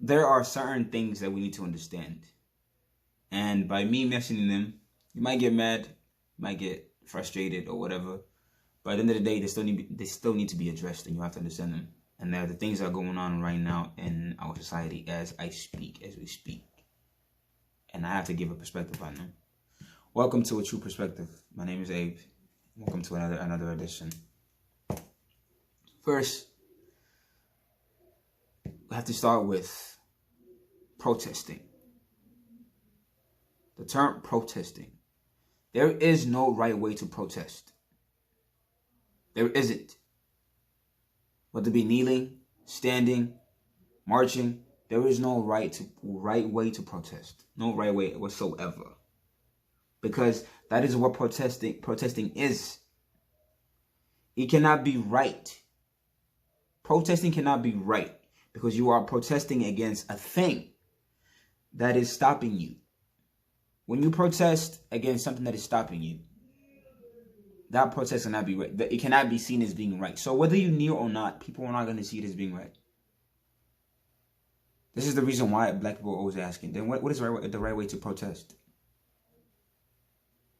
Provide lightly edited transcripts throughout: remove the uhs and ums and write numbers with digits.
there are certain things that we need to understand. And by me mentioning them, you might get mad, you might get frustrated or whatever. But at the end of the day, they still need to be addressed, and you have to understand them. And there are the things that are going on right now in our society as we speak. And I have to give a perspective on them. Welcome to A True Perspective. My name is Abe. Welcome to another edition. First, we have to start with protesting. The term protesting. There is no right way to protest. There isn't. Whether it be kneeling, standing, marching, there is no right way to protest. No right way whatsoever. Because that is what protesting is. It cannot be right. Protesting cannot be right because you are protesting against a thing that is stopping you. When you protest against something that is stopping you, that protest cannot be right. It cannot be seen as being right. So whether you kneel or not, people are not going to see it as being right. This is the reason why black people are always asking, then what is the right way to protest?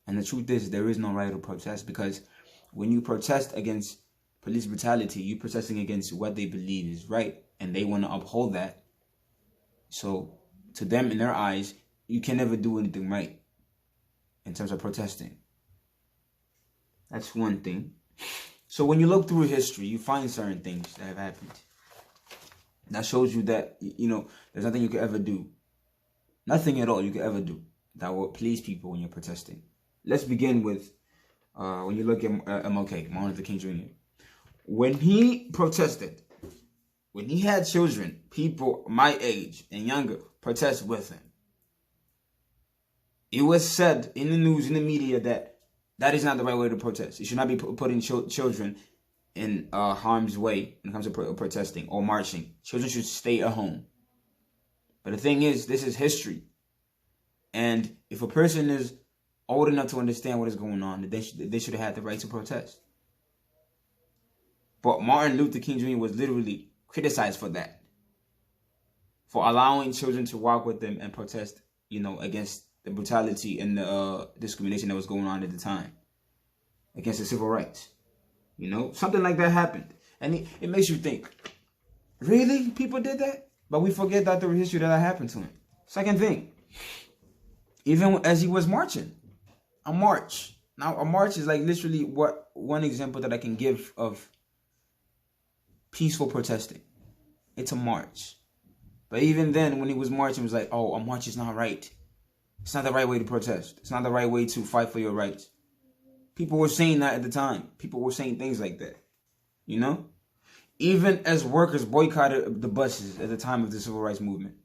And the truth is, there is no right to protest, because when you protest against police brutality, you're protesting against what they believe is right, and they want to uphold that. So to them, in their eyes, you can never do anything right in terms of protesting. That's one thing. So when you look through history, you find certain things that have happened. That shows you that, there's nothing you could ever do. Nothing at all you could ever do that will please people when you're protesting. Let's begin with when you look at MLK, Martin Luther King Jr. When he protested, when he had children, people my age and younger protest with him, it was said in the news, in the media, that is not the right way to protest. You should not be putting children in harm's way when it comes to protesting or marching. Children should stay at home. But the thing is, this is history. And if a person is old enough to understand what is going on, they should have had the right to protest. But Martin Luther King Jr. was literally criticized for that. For allowing children to walk with them and protest, against the brutality and the discrimination that was going on at the time. Against the civil rights. Something like that happened. And it makes you think, really? People did that? But we forget that there was history that happened to him. Second thing, even as he was marching, a march. Now, a march is like literally one example that I can give of peaceful protesting. It's a march. But even then, when he was marching, it was like, oh, a march is not right. It's not the right way to protest. It's not the right way to fight for your rights. People were saying that at the time. People were saying things like that. Even as workers boycotted the buses at the time of the civil rights movement.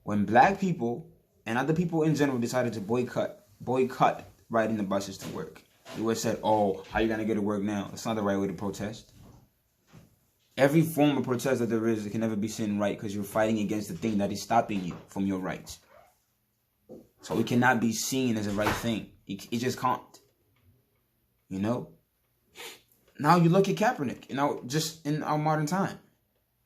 When black people and other people in general decided to boycott riding the buses to work, it was said, oh, how you going to get to work now? It's not the right way to protest. Every form of protest that there is, it can never be seen right because you're fighting against the thing that is stopping you from your rights. So it cannot be seen as a right thing. It just can't. Now you look at Kaepernick, just in our modern time.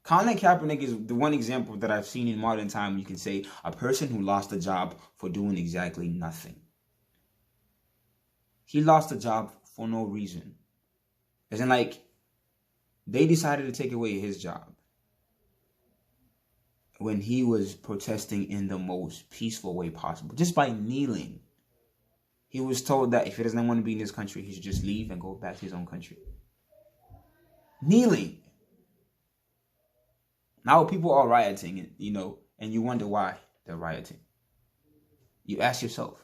Colin Kaepernick is the one example that I've seen in modern time. You can say a person who lost a job for doing exactly nothing. He lost a job for no reason. As in, they decided to take away his job when he was protesting in the most peaceful way possible, just by kneeling. He was told that if he doesn't want to be in this country, he should just leave and go back to his own country. Kneeling. Now people are rioting, and you wonder why they're rioting. You ask yourself.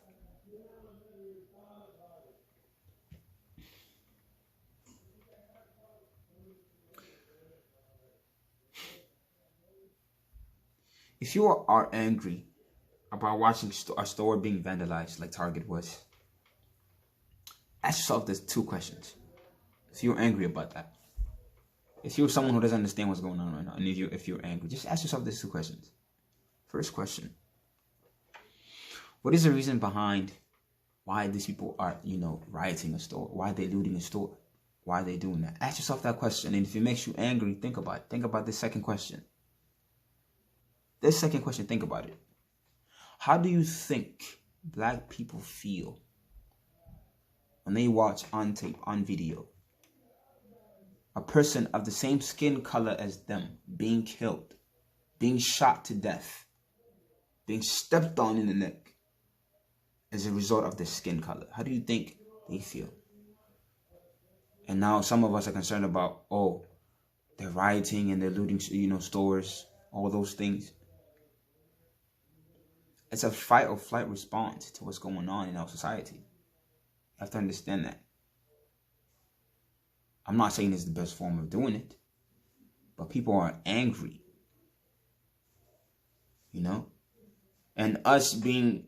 If you are angry about watching a store being vandalized like Target was, ask yourself these two questions. If you're angry about that. If you're someone who doesn't understand what's going on right now, and if you're angry, just ask yourself these two questions. First question. What is the reason behind why these people are, rioting a store? Why are they looting a store? Why are they doing that? Ask yourself that question. And if it makes you angry, think about it. Think about this second question. This second question, think about it. How do you think black people feel when they watch on tape, on video, a person of the same skin color as them being killed, being shot to death, being stepped on in the neck as a result of their skin color? How do you think they feel? And now some of us are concerned about, oh, they're rioting and they're looting, stores, all those things. It's a fight or flight response to what's going on in our society. You have to understand that. I'm not saying it's the best form of doing it, but people are angry, and us being,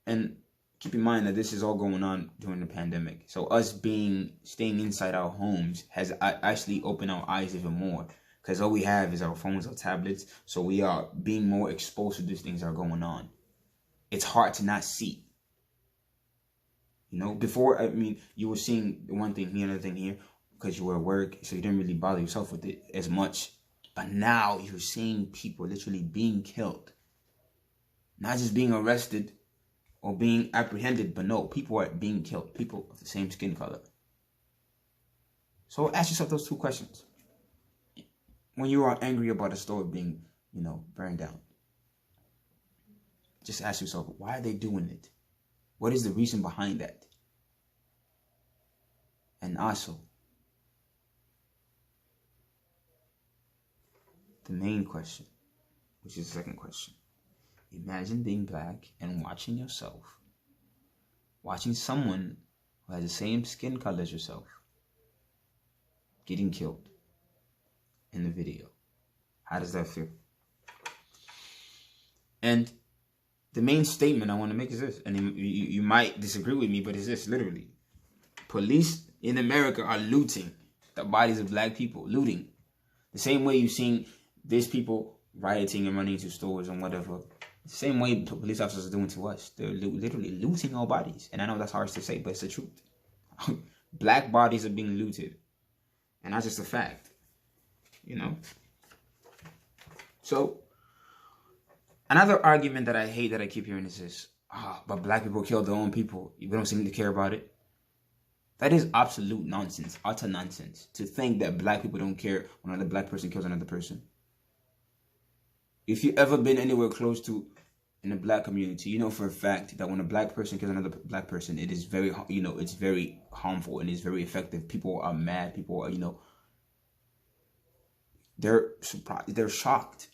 and keep in mind that this is all going on during the pandemic. So us staying inside our homes has actually opened our eyes even more, because all we have is our phones or tablets. So we are being more exposed to these things that are going on. It's hard to not see. Before, you were seeing one thing here, another thing here, because you were at work, so you didn't really bother yourself with it as much. But now you're seeing people literally being killed. Not just being arrested or being apprehended, but no, people are being killed. People of the same skin color. So ask yourself those two questions. When you are angry about a store being, burned down, just ask yourself, why are they doing it? What is the reason behind that? And also, the main question, which is the second question. Imagine being black and watching yourself, watching someone who has the same skin color as yourself getting killed in the video. How does that feel? And the main statement I want to make is this, and you might disagree with me, but it's this, literally. Police in America are looting the bodies of black people, looting. The same way you've seen these people rioting and running into stores and whatever. The same way police officers are doing to us. They're literally looting our bodies. And I know that's hard to say, but it's the truth. Black bodies are being looted. And that's just a fact. So, another argument that I hate that I keep hearing is this. But black people kill their own people. We don't seem to care about it. That is absolute nonsense. Utter nonsense. To think that black people don't care when another black person kills another person. If you've ever been anywhere close to in the black community, you know for a fact that when a black person kills another black person, it is very, it's very harmful and it's very effective. People are mad. People are, they're surprised. They're shocked.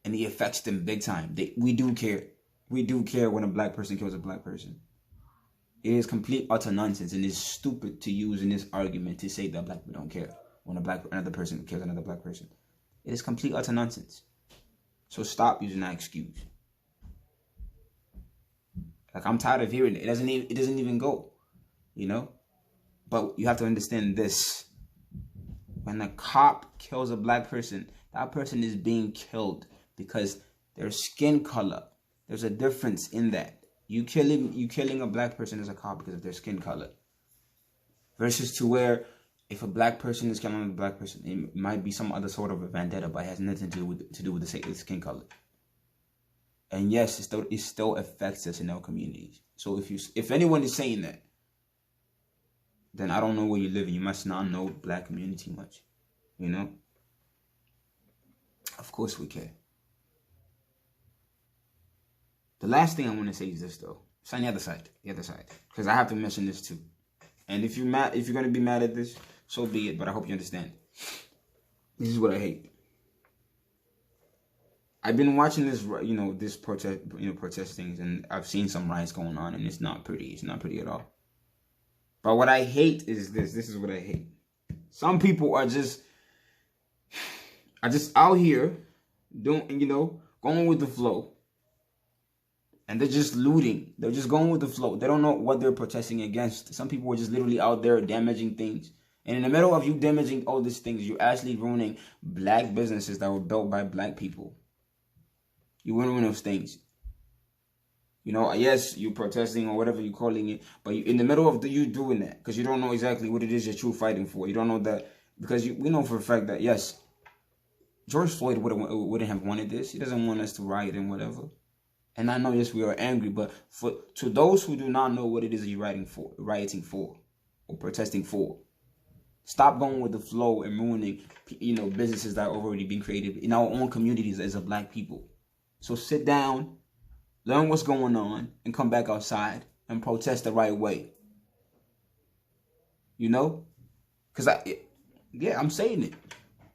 And it affects them big time. We do care. We do care when a black person kills a black person. It is complete utter nonsense, and it's stupid to use in this argument to say that black people don't care when another person kills another black person. It is complete utter nonsense. So stop using that excuse. Like, I'm tired of hearing it. It doesn't even go, But you have to understand this. When a cop kills a black person, that person is being killed because their skin color. There's a difference in that. You killing a black person as a cop because of their skin color. Versus to where if a black person is killing a black person, it might be some other sort of a vendetta, but it has nothing to do with the skin color. And yes, it still affects us in our communities. So if anyone is saying that, then I don't know where you live, and you must not know black community much. Of course we care. The last thing I want to say is this, though. It's on the other side, because I have to mention this too. And if you're going to be mad at this, so be it. But I hope you understand. This is what I hate. I've been watching this, this protest things, and I've seen some riots going on, and it's not pretty. It's not pretty at all. But what I hate is this. This is what I hate. Some people are just out here doing, going with the flow. And they're just looting. They're just going with the flow. They don't know what they're protesting against. Some people are just literally out there damaging things. And in the middle of you damaging all these things, you're actually ruining black businesses that were built by black people. You ruin those things. Yes, you're protesting or whatever you're calling it. But in the middle of you doing that, because you don't know exactly what it is that you're fighting for. You don't know that, because we know for a fact that, yes, George Floyd wouldn't have wanted this. He doesn't want us to riot and whatever. And I know, yes, we are angry, but to those who do not know what it is you're rioting for, or protesting for, stop going with the flow and ruining, businesses that are already being created in our own communities as a black people. So sit down, learn what's going on, and come back outside and protest the right way. Because I'm saying it.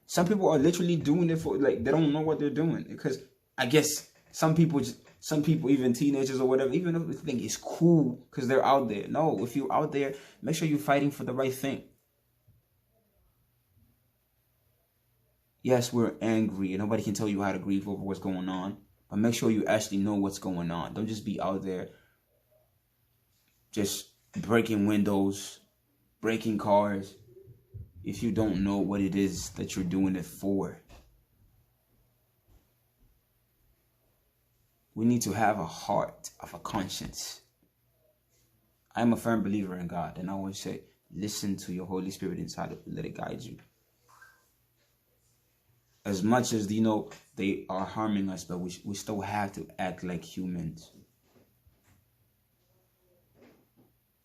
Some people are literally doing it for, like, they don't know what they're doing. Because I guess some people, even teenagers or whatever, even if they think it's cool because they're out there. No, if you're out there, make sure you're fighting for the right thing. Yes, we're angry and nobody can tell you how to grieve over what's going on. But make sure you actually know what's going on. Don't just be out there just breaking windows, breaking cars, if you don't know what it is that you're doing it for. We need to have a heart of a conscience. I'm a firm believer in God, and I always say, listen to your Holy Spirit inside of you. Let it guide you. As much as, they are harming us, but we still have to act like humans.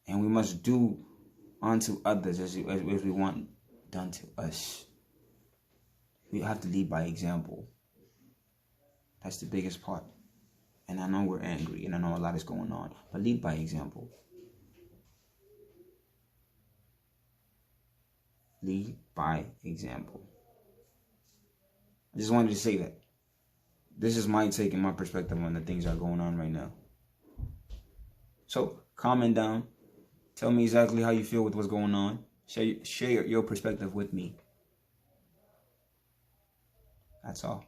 And we must do unto others as we want done to us. We have to lead by example. That's the biggest part. And I know we're angry, and I know a lot is going on, but lead by example. Lead by example. I just wanted to say that. This is my take and my perspective on the things that are going on right now. So, comment down. Tell me exactly how you feel with what's going on. Share your perspective with me. That's all.